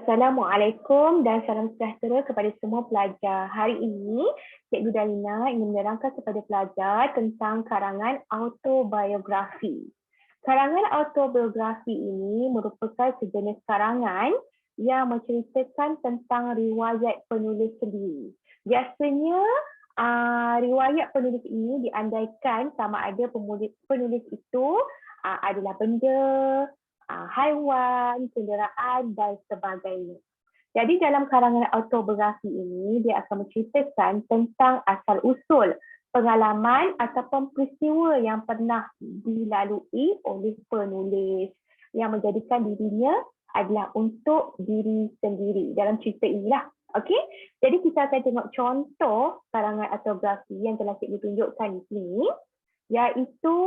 Assalamualaikum dan salam sejahtera kepada semua pelajar. Hari ini, Cikgu Dalina ingin menerangkan kepada pelajar tentang karangan autobiografi. Karangan autobiografi ini merupakan sejenis karangan yang menceritakan tentang riwayat penulis sendiri. Biasanya, riwayat penulis ini diandaikan sama ada penulis itu adalah benda, haiwan, kenderaan dan sebagainya. Jadi dalam karangan autobiografi ini, dia akan menceritakan tentang asal-usul pengalaman ataupun peristiwa yang pernah dilalui oleh penulis yang menjadikan dirinya adalah untuk diri sendiri dalam cerita inilah. Okey, jadi kita akan tengok contoh karangan autobiografi yang telah cikgu tunjukkan di sini, iaitu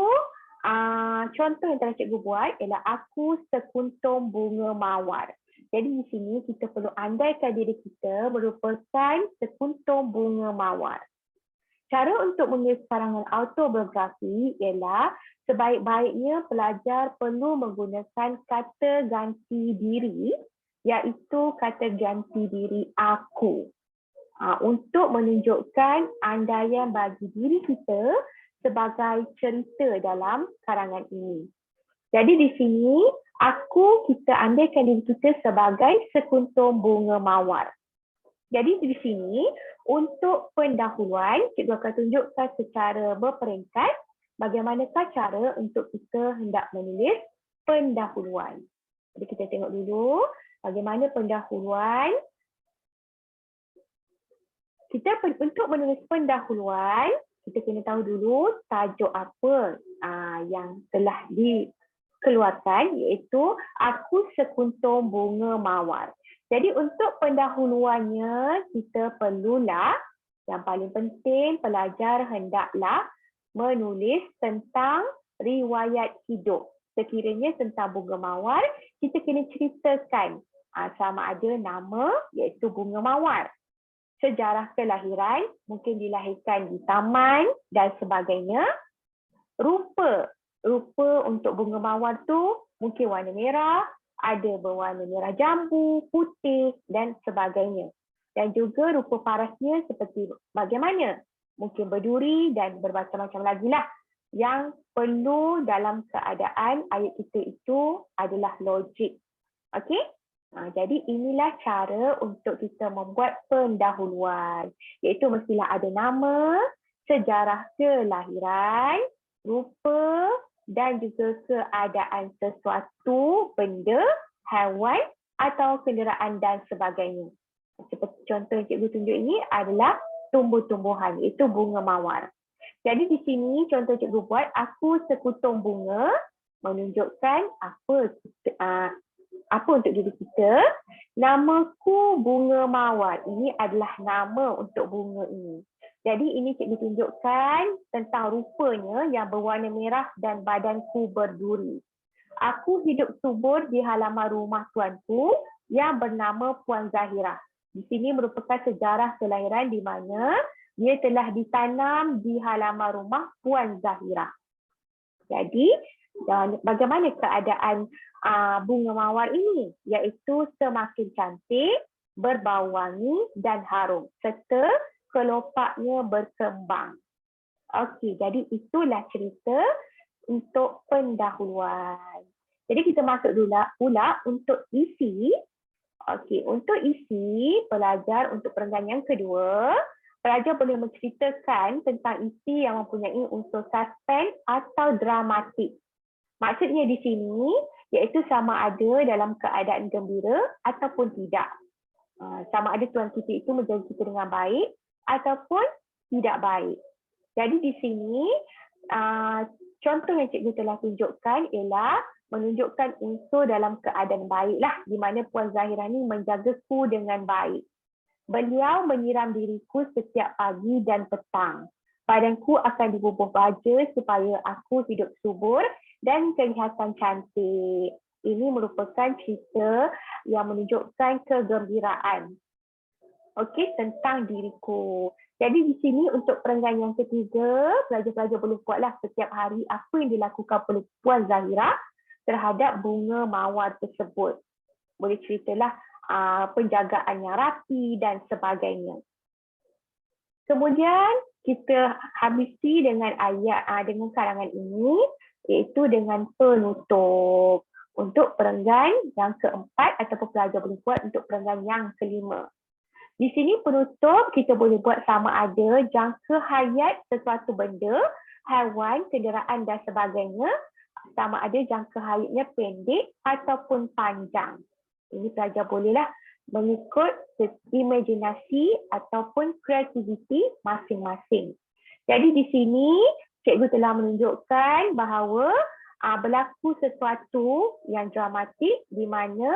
contoh yang telah cikgu buat ialah Aku Sekuntum Bunga Mawar. Jadi di sini kita perlu andaikan diri kita merupakan sekuntum bunga mawar. Cara untuk menulis karangan autobiografi ialah sebaik-baiknya pelajar perlu menggunakan kata ganti diri, iaitu kata ganti diri aku. Untuk menunjukkan andaian bagi diri kita sebagai cerita dalam karangan ini. Jadi di sini, kita andaikan diri kita sebagai sekuntum bunga mawar. Jadi di sini, untuk pendahuluan, cikgu akan tunjukkan secara berperingkat bagaimanakah cara untuk kita hendak menulis pendahuluan. Jadi kita tengok dulu bagaimana pendahuluan. Untuk menulis pendahuluan, kita kena tahu dulu tajuk apa yang telah dikeluarkan, iaitu Aku Sekuntum Bunga Mawar. Jadi untuk pendahuluannya, kita perlulah, yang paling penting, pelajar hendaklah menulis tentang riwayat hidup. Sekiranya tentang bunga mawar, kita kena ceritakan sama ada nama, iaitu bunga mawar. Sejarah kelahiran, mungkin dilahirkan di taman dan sebagainya. Rupa untuk bunga mawar tu mungkin warna merah, ada berwarna merah jambu, putih dan sebagainya. Dan juga rupa parasnya seperti bagaimana? Mungkin berduri dan bermacam-macam lagi lah. Yang perlu dalam keadaan ayat kita itu adalah logik. Okey? Jadi inilah cara untuk kita membuat pendahuluan. Iaitu mestilah ada nama, sejarah kelahiran, rupa dan juga keadaan sesuatu, benda, haiwan atau kenderaan dan sebagainya. Seperti contoh yang cikgu tunjuk ini adalah tumbuh-tumbuhan, iaitu bunga mawar. Jadi di sini contoh cikgu buat Aku Sekuntum Bunga menunjukkan apa untuk diri kita. Namaku Bunga Mawar. Ini adalah nama untuk bunga ini. Jadi ini cikgu tunjukkan tentang rupanya yang berwarna merah dan badanku berduri. Aku hidup subur di halaman rumah tuanku yang bernama Puan Zahirah. Di sini merupakan sejarah kelahiran di mana dia telah ditanam di halaman rumah Puan Zahirah. Jadi bagaimana keadaan bunga mawar ini? Iaitu semakin cantik, berbau wangi dan harum serta kelopaknya berkembang. Okey, jadi itulah cerita untuk pendahuluan. Jadi kita masuk dulu pula untuk isi. Okey, untuk isi pelajar untuk perenggan yang kedua, pelajar boleh menceritakan tentang isi yang mempunyai unsur suspense atau dramatik. Maksudnya di sini iaitu sama ada dalam keadaan gembira ataupun tidak. Sama ada tuan kita itu menjaga kita dengan baik ataupun tidak baik. Jadi di sini contoh yang cikgu telah tunjukkan ialah menunjukkan unsur dalam keadaan baiklah, di mana Puan Zahirah ini menjagaku dengan baik. Beliau menyiram diriku setiap pagi dan petang. Badanku akan dibubuh baja supaya aku hidup subur dan kelihatan cantik. Ini merupakan cerita yang menunjukkan kegembiraan. Okey, tentang diriku. Jadi di sini untuk perenggan yang ketiga, pelajar-pelajar boleh buatlah setiap hari apa yang dilakukan oleh Puan Zahirah terhadap bunga mawar tersebut. Boleh ceritalah penjagaan yang rapi dan sebagainya. Kemudian kita habisi dengan dengan karangan ini, iaitu dengan penutup untuk perenggan yang keempat ataupun pelajar boleh buat untuk perenggan yang kelima. Di sini penutup kita boleh buat sama ada jangka hayat sesuatu benda, haiwan, kenderaan dan sebagainya, sama ada jangka hayatnya pendek ataupun panjang. Ini pelajar bolehlah mengikut imajinasi ataupun kreativiti masing-masing. Jadi di sini cikgu telah menunjukkan bahawa berlaku sesuatu yang dramatik di mana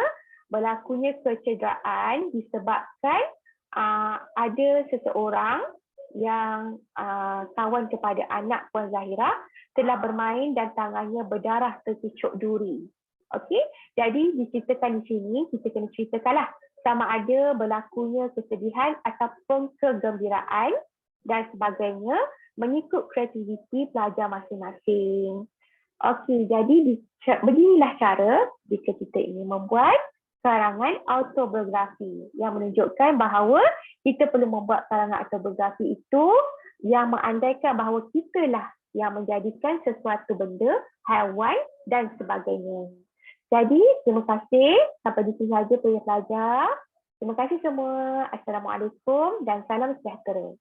berlakunya kecederaan disebabkan ada seseorang yang kawan kepada anak Puan Zahira telah bermain dan tangannya berdarah tercucuk duri. Okey, jadi diceritakan di sini, kita kena ceritakanlah sama ada berlakunya kesedihan ataupun kegembiraan dan sebagainya mengikut kreativiti pelajar masing-masing. Okey, jadi beginilah cara jika kita ingin membuat karangan autobiografi yang menunjukkan bahawa kita perlu membuat karangan autobiografi itu yang mengandaikan bahawa kitalah yang menjadikan sesuatu benda, haiwan dan sebagainya. Jadi, terima kasih. Sampai di sini saja pelajar. Terima kasih semua. Assalamualaikum dan salam sejahtera.